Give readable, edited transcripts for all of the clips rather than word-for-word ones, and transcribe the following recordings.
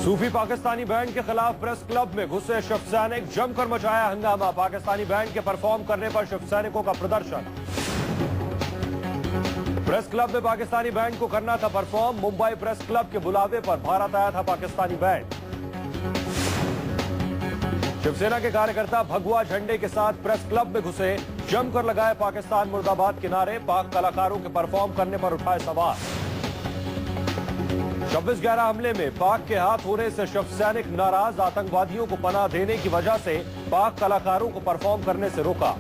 सूफी Pakistani band के खिलाफ press club में घुसे शिव सैनिक, जमकर मचाया हंगामा। पाकिस्तानी बैंड के परफॉर्म करने पर शिव सैनिकों का प्रदर्शन। प्रेस क्लब में पाकिस्तानी बैंड को करना था परफॉर्म। मुंबई प्रेस क्लब के बुलावे पर भारत आया था पाकिस्तानी बैंड। शिवसेना के कार्यकर्ता भगवा झंडे के साथ प्रेस क्लब में घुसे, जमकर लगाए पाकिस्तान मुर्दाबाद के नारे। पाक कलाकारों के परफॉर्म करने पर उठाए सवाल। 26/11 हमले में पाक के हाथ होने से शिव सैनिक नाराज। आतंकवादियों को पनाह देने की वजह से पाक कलाकारों को परफॉर्म करने से रोका।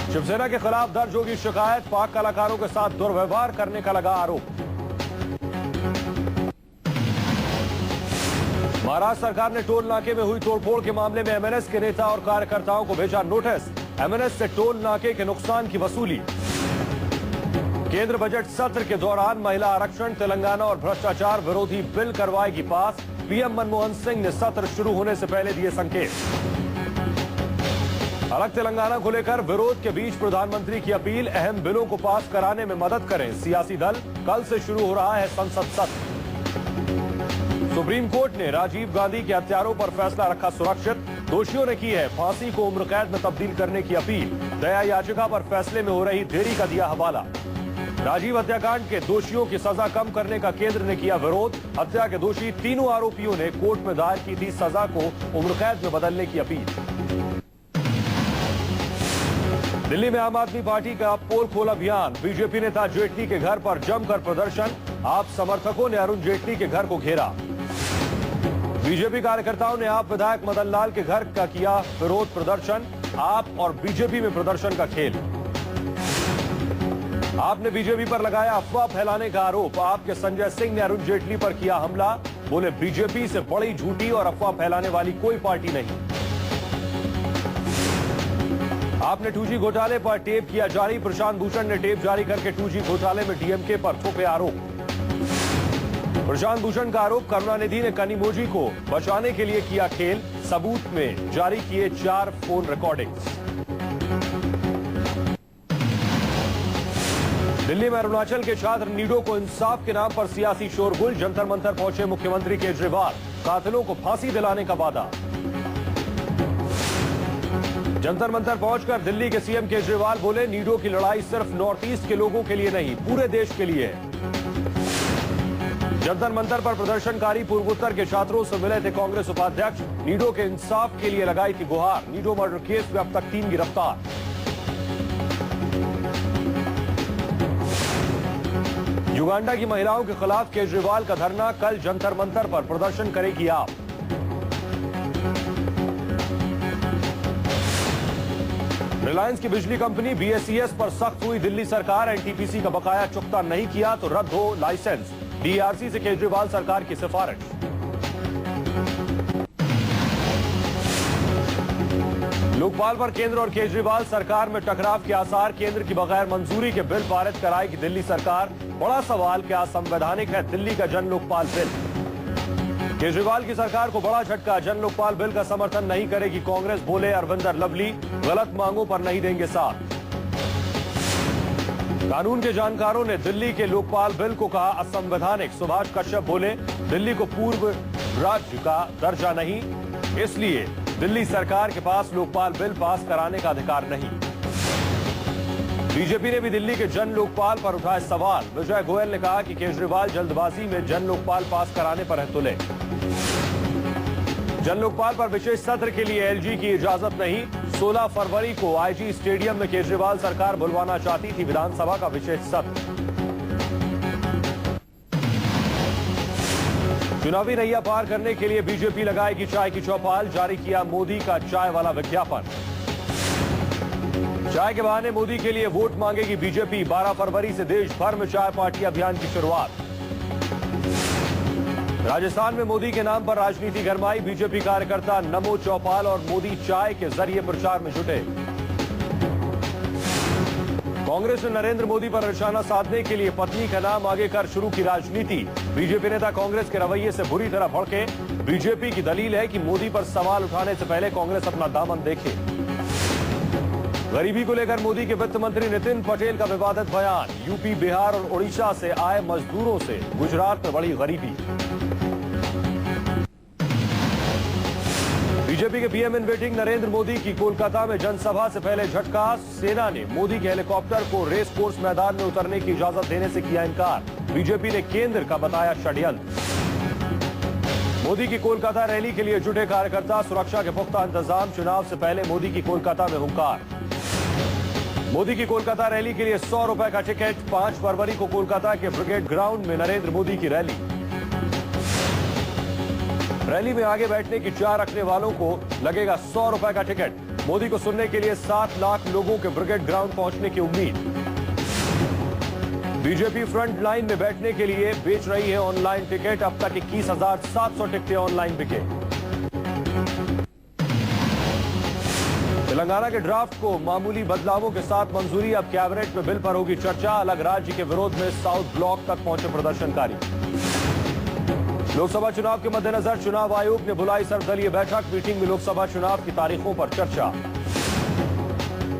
शिवसेना के खिलाफ दर्ज होगी शिकायत। पाक कलाकारों के साथ दुर्व्यवहार करने का लगा आरोप। महाराष्ट्र सरकार ने टोल नाके में हुई तोड़फोड़ के मामले में एमएनएस के नेता और कार्यकर्ताओं को भेजा नोटिस। एमएनएस से टोल नाके के नुकसान की वसूली। केंद्र बजट सत्र के दौरान महिला आरक्षण, तेलंगाना और भ्रष्टाचार विरोधी बिल करवाएगी पास। पीएम मनमोहन सिंह ने सत्र शुरू होने से पहले दिए संकेत। अलग तेलंगाना को लेकर विरोध के बीच प्रधानमंत्री की अपील, अहम बिलों को पास कराने में मदद करें सियासी दल। कल से शुरू हो रहा है संसद सत्र। सुप्रीम कोर्ट ने राजीव गांधी के हत्यारों पर फैसला रखा सुरक्षित। दोषियों ने की है फांसी को उम्र कैद में तब्दील करने की अपील। दया याचिका पर फैसले में हो रही देरी का दिया हवाला। राजीव हत्याकांड के दोषियों की सजा कम करने का केंद्र ने किया विरोध। हत्या के दोषी तीनों आरोपियों ने कोर्ट में दायर की थी सजा को उम्र कैद में बदलने की अपील। दिल्ली में आम आदमी पार्टी का पोल खोल अभियान। बीजेपी नेता जेटली के घर पर जमकर प्रदर्शन। आप समर्थकों ने अरुण जेटली के घर को घेरा। बीजेपी कार्यकर्ताओं ने आप विधायक मदन लाल के घर का किया विरोध प्रदर्शन। आप और बीजेपी में प्रदर्शन का खेल। आपने बीजेपी पर लगाया अफवाह फैलाने का आरोप। आपके संजय सिंह ने अरुण जेटली पर किया हमला। बोले बीजेपी से बड़ी झूठी और अफवाह फैलाने वाली कोई पार्टी नहीं। आपने 2G घोटाले पर टेप किया जारी। प्रशांत भूषण ने टेप जारी करके 2G घोटाले में डीएमके पर थोपे आरोप। प्रशांत भूषण का आरोप, करुणानिधि ने कनिमोझी को बचाने के लिए किया खेल। सबूत में जारी किए 4 फोन रिकॉर्डिंग्स। दिल्ली में अरुणाचल के छात्र नीडो को इंसाफ के नाम पर सियासी शोरगुल। जंतर मंतर पहुंचे मुख्यमंत्री केजरीवाल। कातिलों को फांसी दिलाने का वादा। जंतर मंतर पहुंचकर दिल्ली के सीएम केजरीवाल बोले, नीडो की लड़ाई सिर्फ नॉर्थ ईस्ट के लोगों के लिए नहीं, पूरे देश के लिए है। जंतर मंतर पर प्रदर्शनकारी पूर्वोत्तर के छात्रों से मिले थे कांग्रेस उपाध्यक्ष। नीडो के इंसाफ के लिए लगाई थी गुहार। नीडो मर्डर केस में अब तक 3 गिरफ्तार। युगांडा की महिलाओं के खिलाफ केजरीवाल का धरना। कल जंतर मंतर पर प्रदर्शन करेगी आप। रिलायंस की बिजली कंपनी बीएसईएस पर सख्त हुई दिल्ली सरकार। एनटीपीसी का बकाया चुकता नहीं किया तो रद्द हो लाइसेंस। डीआरसी से केजरीवाल सरकार की सिफारिश। लोकपाल पर केंद्र और केजरीवाल सरकार में टकराव के आसार। केंद्र की बगैर मंजूरी के बिल पारित कराएगी दिल्ली सरकार। बड़ा सवाल, क्या संवैधानिक है दिल्ली का जन लोकपाल बिल? केजरीवाल की सरकार को बड़ा झटका। जन लोकपाल बिल का समर्थन नहीं करेगी कांग्रेस, बोले अरविंदर लवली। गलत मांगों पर नहीं देंगे साथ। कानून के जानकारों ने दिल्ली के लोकपाल बिल को कहा असंवैधानिक। सुभाष कश्यप बोले, दिल्ली को पूर्व राज्य का दर्जा नहीं, इसलिए दिल्ली सरकार के पास लोकपाल बिल पास कराने का अधिकार नहीं। बीजेपी ने भी दिल्ली के जन लोकपाल पर उठाए सवाल। विजय गोयल ने कहा कि केजरीवाल जल्दबाजी में जन लोकपाल पास कराने पर है तुले। जन लोकपाल पर विशेष सत्र के लिए एलजी की इजाजत नहीं। 16 फरवरी को आईजी स्टेडियम में केजरीवाल सरकार बुलवाना चाहती थी विधानसभा का विशेष सत्र। चुनावी नैया पार करने के लिए बीजेपी लगाएगी चाय की चौपाल। जारी किया मोदी का चाय वाला विज्ञापन। चाय के बहाने मोदी के लिए वोट मांगेगी बीजेपी। 12 फरवरी से देश भर में चाय पार्टी अभियान की शुरुआत। राजस्थान में मोदी के नाम पर राजनीति गरमाई। बीजेपी कार्यकर्ता नमो चौपाल और मोदी चाय के जरिए प्रचार में जुटे। कांग्रेस ने नरेंद्र मोदी पर निशाना साधने के लिए पत्नी का नाम आगे कर शुरू की राजनीति। बीजेपी नेता कांग्रेस के रवैये से बुरी तरह भड़के। बीजेपी की दलील है कि मोदी पर सवाल उठाने से पहले कांग्रेस अपना दामन देखे। गरीबी को लेकर मोदी के वित्त मंत्री नितिन पटेल का विवादित बयान। यूपी, बिहार और ओडिशा से आए मजदूरों से गुजरात में बढ़ी गरीबी। बीजेपी के PM in waiting Narendra Modi की कोलकाता में जनसभा से पहले झटका। सेना ने मोदी के हेलीकॉप्टर को रेस कोर्स मैदान में उतरने की इजाजत देने से किया इनकार। बीजेपी ने केंद्र का बताया षड्यंत्र। मोदी की कोलकाता रैली के लिए जुटे कार्यकर्ता, सुरक्षा के पुख्ता इंतजाम। चुनाव से पहले मोदी की कोलकाता में हुंकार। मोदी की कोलकाता रैली के लिए 100 रुपए का टिकट। 5 फरवरी को कोलकाता के ब्रिगेड ग्राउंड में नरेंद्र मोदी की रैली। रैली में आगे बैठने की चाह रखने वालों को लगेगा 100 रुपए का टिकट। मोदी को सुनने के लिए 7 लाख लोगों के ब्रिगेड ग्राउंड पहुंचने की उम्मीद। बीजेपी फ्रंट लाइन में बैठने के लिए बेच रही है ऑनलाइन टिकट। अब तक 21,700 टिकटें ऑनलाइन बिके। तेलंगाना के ड्राफ्ट को मामूली बदलावों के साथ मंजूरी। अब कैबिनेट में बिल पर होगी चर्चा। अलग राज्य के विरोध में साउथ ब्लॉक तक पहुंचे प्रदर्शनकारी। लोकसभा चुनाव के मद्देनजर चुनाव आयोग ने बुलाई सर्वदलीय बैठक। मीटिंग में लोकसभा चुनाव की तारीखों पर चर्चा।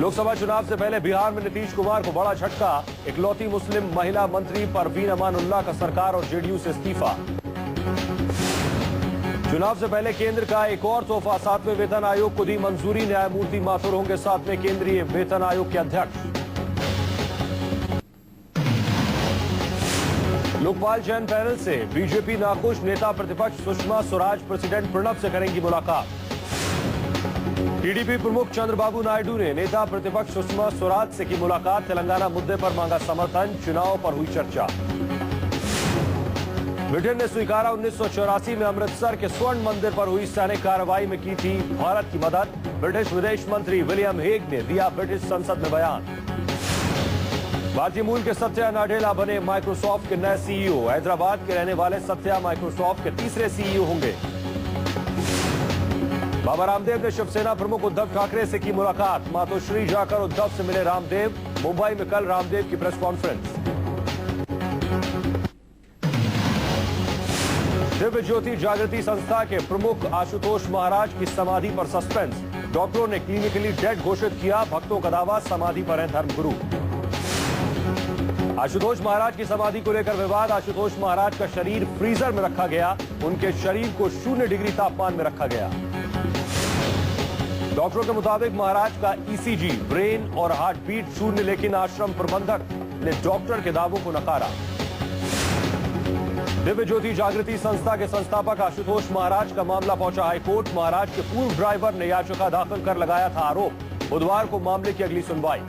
लोकसभा चुनाव से पहले बिहार में नीतीश कुमार को बड़ा झटका। इकलौती मुस्लिम महिला मंत्री परवीन अमानुल्लाह का सरकार और जेडीयू से इस्तीफा। चुनाव से पहले केंद्र का एक और तोहफा। 7वें वेतन आयोग को दी मंजूरी। न्यायमूर्ति माथुर होंगे 7वें केंद्रीय वेतन आयोग के अध्यक्ष। लोकपाल चयन पैनल से बीजेपी नाखुश। नेता प्रतिपक्ष सुषमा स्वराज प्रेसिडेंट प्रणब से करेंगी मुलाकात। टीडीपी प्रमुख चंद्रबाबू नायडू ने नेता प्रतिपक्ष सुषमा स्वराज से की मुलाकात। तेलंगाना मुद्दे पर मांगा समर्थन। चुनाव पर हुई चर्चा। ब्रिटेन ने स्वीकारा 1984 में अमृतसर के स्वर्ण मंदिर पर हुई सैनिक कार्रवाई में की थी भारत की मदद। ब्रिटिश विदेश मंत्री विलियम हेग ने दिया ब्रिटिश संसद में बयान। भारतीय मूल के सत्या नाडेला बने माइक्रोसॉफ्ट के नए सीईओ। हैदराबाद के रहने वाले सत्या माइक्रोसॉफ्ट के तीसरे सीईओ होंगे। बाबा रामदेव ने शिवसेना प्रमुख उद्धव ठाकरे से की मुलाकात। मातोश्री जाकर उद्धव से मिले रामदेव। मुंबई में कल रामदेव की प्रेस कॉन्फ्रेंस। दिव्य ज्योति जागृति संस्था के प्रमुख आशुतोष महाराज की समाधि पर सस्पेंस। डॉक्टरों ने क्लिनिकली डेड घोषित किया। भक्तों का दावा समाधि पर है धर्मगुरु। आशुतोष महाराज की समाधि को लेकर विवाद। आशुतोष महाराज का शरीर फ्रीजर में रखा गया। उनके शरीर को 0 डिग्री तापमान में रखा गया। डॉक्टरों के मुताबिक महाराज का ईसीजी, ब्रेन और हार्ट बीट 0, लेकिन आश्रम प्रबंधक ने डॉक्टर के दावों को नकारा। दिव्य ज्योति जागृति संस्था के संस्थापक आशुतोष महाराज का मामला पहुंचा हाईकोर्ट। महाराज के पूर्व ड्राइवर ने याचिका दाखिल कर लगाया था आरोप। बुधवार को मामले की अगली सुनवाई।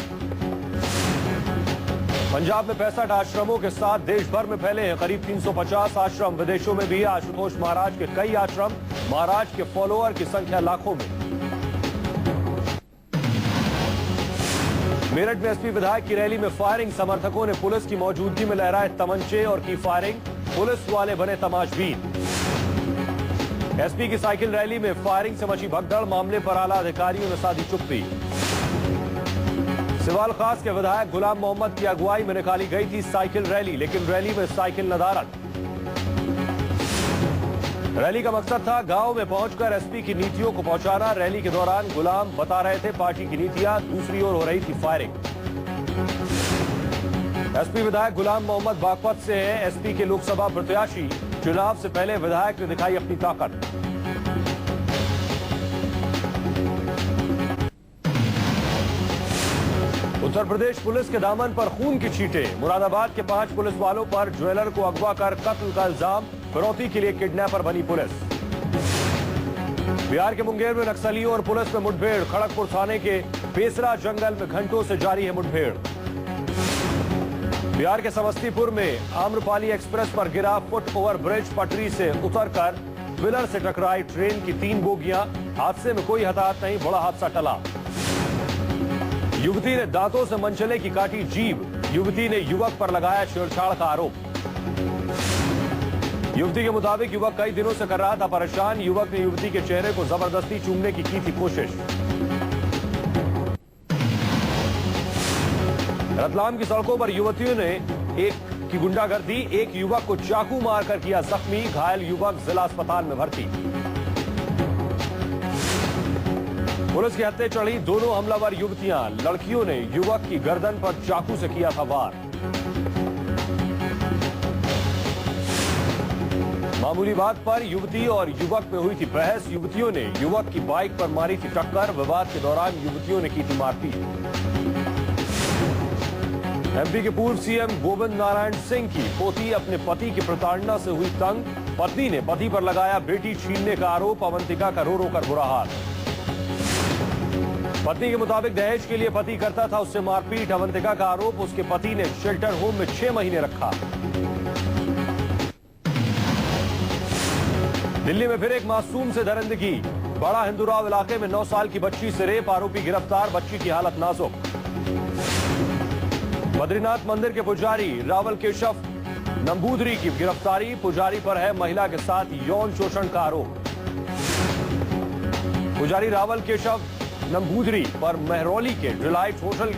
पंजाब में 65 आश्रमों के साथ देश भर में फैले हैं करीब 350 आश्रम। विदेशों में भी आशुतोष महाराज के कई आश्रम। महाराज के फॉलोअर की संख्या लाखों में। मेरठ में एसपी विधायक की रैली में फायरिंग। समर्थकों ने पुलिस की मौजूदगी में लहराए तमंचे और की फायरिंग। पुलिस वाले बने तमाशबीन। एसपी की साइकिल रैली में फायरिंग से मची भगदड़। मामले पर आला अधिकारियों ने साधी चुप्पी। सिवाल खास के विधायक गुलाम मोहम्मद की अगुवाई में निकाली गई थी साइकिल रैली, लेकिन रैली में साइकिल नदारद। रैली का मकसद था गांव में पहुंचकर एसपी की नीतियों को पहुंचाना। रैली के दौरान गुलाम बता रहे थे पार्टी की नीतियां। दूसरी ओर हो रही थी फायरिंग। एसपी विधायक गुलाम मोहम्मद बागपत से हैं। एसपी के लोकसभा प्रत्याशी। चुनाव से पहले विधायक ने दिखाई अपनी ताकत। उत्तर प्रदेश पुलिस के दामन पर खून की छींटें। मुरादाबाद के 5 पुलिस वालों पर ज्वेलर को अगवा कर कत्ल का इल्जाम। फिरौती के लिए किडनैपर बनी पुलिस। बिहार के मुंगेर में नक्सलियों और पुलिस में मुठभेड़। खड़गपुर थाने के पेसरा जंगल में घंटों से जारी है मुठभेड़। बिहार के समस्तीपुर में आम्रपाली एक्सप्रेस पर गिरा फुट ओवर ब्रिज। पटरी से उतरकर पिलर से टकराई ट्रेन की 3 बोगियां। हादसे में कोई हताहत नहीं, बड़ा हादसा टला। युवती ने दांतों से मनचले की काटी जीभ। युवती ने युवक पर लगाया छेड़छाड़ का आरोप। युवती के मुताबिक युवक कई दिनों से कर रहा था परेशान। युवक ने युवती के चेहरे को जबरदस्ती चूमने की थी कोशिश। रतलाम की सड़कों पर युवतियों ने एक की गुंडागर्दी। एक युवक को चाकू मारकर किया जख्मी। घायल युवक जिला अस्पताल में भर्ती। पुलिस के हत्थे चढ़ी दोनों हमलावर युवतियां। लड़कियों ने युवक की गर्दन पर चाकू से किया था वार। मामूली बात पर युवती और युवक में हुई थी बहस। युवतियों ने युवक की बाइक पर मारी थी टक्कर। विवाद के दौरान युवतियों ने की थी मारपीट। एमपी के पूर्व सीएम गोविंद नारायण सिंह की पोती अपने पति की प्रताड़ना से हुई तंग। पत्नी ने पति पर लगाया बेटी छीनने का आरोप। अवंतिका का रो रो कर बुरा हाल। पत्नी के मुताबिक दहेज के लिए पति करता था उससे मारपीट। अवंतिका का आरोप उसके पति ने शेल्टर होम में 6 महीने रखा। दिल्ली में फिर एक मासूम से दरिंदगी। बड़ा हिंदुराव इलाके में 9 साल की बच्ची से रेप। आरोपी गिरफ्तार। बच्ची की हालत नाजुक। बद्रीनाथ मंदिर के पुजारी रावल केशव नंबूदरी की गिरफ्तारी। पुजारी पर है महिला के साथ यौन शोषण का आरोप। पुजारी रावल केशव नंबूदरी पर महरौली के डिलाइट होटल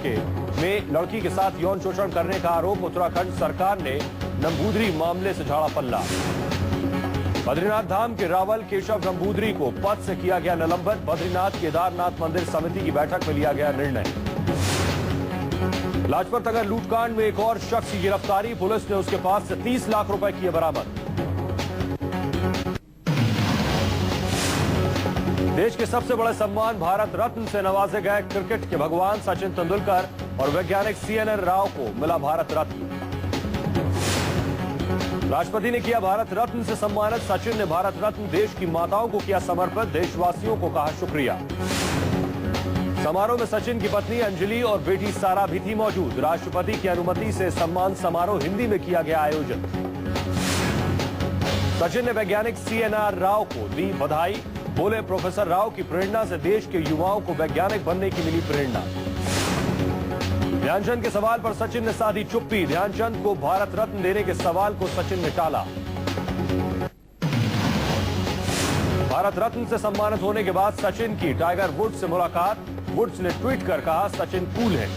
में लड़की के साथ यौन शोषण करने का आरोप। उत्तराखंड सरकार ने नंबूदरी मामले से झाड़ा पल्ला। बद्रीनाथ धाम के रावल केशव नंबूदरी को पद से किया गया निलंबित। बद्रीनाथ केदारनाथ मंदिर समिति की बैठक में लिया गया निर्णय। लाजपत नगर लूटकांड में एक और शख्स की गिरफ्तारी। पुलिस ने उसके पास से 30 लाख रुपए किए बरामद। देश के सबसे बड़े सम्मान भारत रत्न से नवाजे गए क्रिकेट के भगवान सचिन तेंदुलकर और वैज्ञानिक CNR राव को मिला भारत रत्न। राष्ट्रपति ने किया भारत रत्न से सम्मानित। सचिन ने भारत रत्न देश की माताओं को किया समर्पित। देशवासियों को कहा शुक्रिया। समारोह में सचिन की पत्नी अंजलि और बेटी सारा भी थी मौजूद। राष्ट्रपति की अनुमति से सम्मान समारोह हिंदी में किया गया आयोजन। सचिन ने वैज्ञानिक CNR राव को दी बधाई। बोले प्रोफेसर राव की प्रेरणा से देश के युवाओं को वैज्ञानिक बनने की मिली प्रेरणा। ध्यानचंद के सवाल पर सचिन ने साधी चुप्पी। ध्यानचंद को भारत रत्न देने के सवाल को सचिन ने टाला। भारत रत्न से सम्मानित होने के बाद सचिन की टाइगर वुड्स से मुलाकात। वुड्स ने ट्वीट कर कहा सचिन कूल है।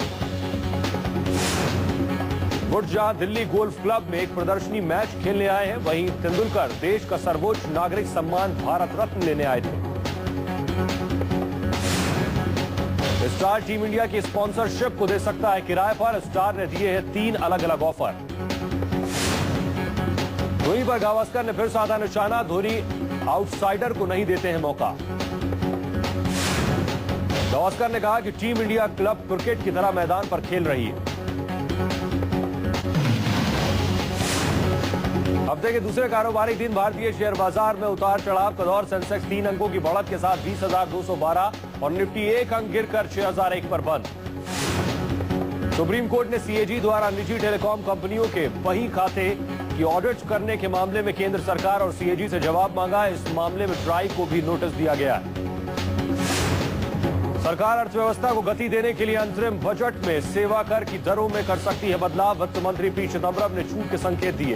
वुड्स जहां दिल्ली गोल्फ क्लब में एक प्रदर्शनी मैच खेलने आए हैं, वहीं तेंदुलकर देश का सर्वोच्च नागरिक सम्मान भारत रत्न लेने आए थे। स्टार टीम इंडिया की स्पॉन्सरशिप को दे सकता है किराए पर। स्टार ने दिए हैं 3 अलग अलग ऑफर। धोनी पर गावस्कर ने फिर साधा निशाना। धोनी आउटसाइडर को नहीं देते हैं मौका। गावस्कर ने कहा कि टीम इंडिया क्लब क्रिकेट की तरह मैदान पर खेल रही है। हफ्ते के दूसरे कारोबारी दिन भारतीय शेयर बाजार में उतार चढ़ाव का दौर। सेंसेक्स 3 अंकों की बढ़त के साथ 20,212 और निफ्टी 1 अंक गिरकर 6,001 पर बंद। सुप्रीम कोर्ट ने CAG द्वारा निजी टेलीकॉम कंपनियों के बही खाते की ऑडिट करने के मामले में केंद्र सरकार और CAG से जवाब मांगा। इस मामले में ट्राई को भी नोटिस दिया गया है। सरकार अर्थव्यवस्था को गति देने के लिए अंतरिम बजट में सेवा कर की दरों में कर सकती है बदलाव। वित्त मंत्री P. चिदंबरम ने छूट के संकेत दिए।